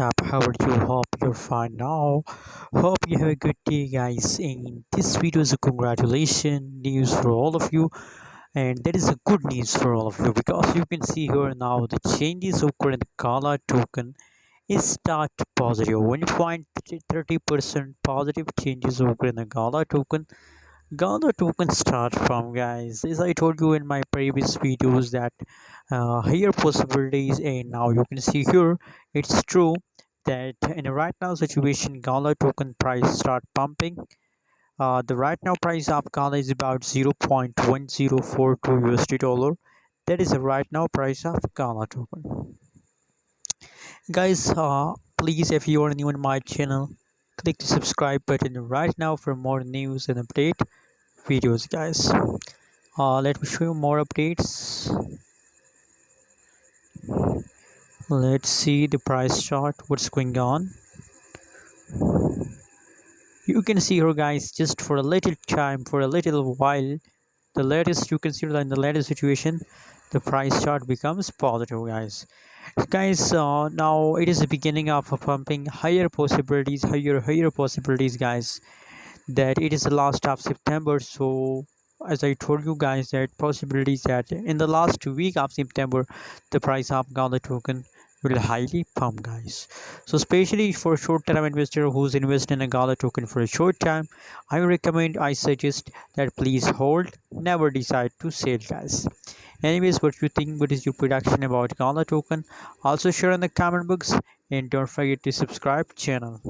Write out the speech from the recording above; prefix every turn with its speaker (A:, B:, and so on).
A: up? How are you? Hope you're fine now. Hope you have a good day, guys. In this video is a congratulation news for all of you, and that is a good news for all of you because you can see here now the changes occur in the Gala token is start positive. When you find 30% positive changes occur in the Gala token, Gala token start from, guys, as I told you in my previous videos, that higher possibilities, and now you can see here it's true that in a right now situation Gala token price start pumping. The right now price of Gala is about 0.1042 USD dollar. That is the right now price of Gala token, guys. Please, if you are new in my channel, click the subscribe button right now for more news and update videos, guys. Let me show you more updates. Let's see the price chart, what's going on. You can see here, guys, just for a little time, for a little while, the latest, you can see that in the latest situation the price chart becomes positive, guys. Now it is the beginning of a pumping, higher possibilities, higher possibilities, guys, that it is the last of September. So as I told you, guys, that possibilities that in the last week of September the price of Gala token will highly pump, guys. So especially for short-term investor who's invested in a Gala token for a short time, I suggest that please hold, never decide to sell, guys. Anyways, what you think, what is your prediction about Gala token? Also share in the comment box, and don't forget to subscribe channel.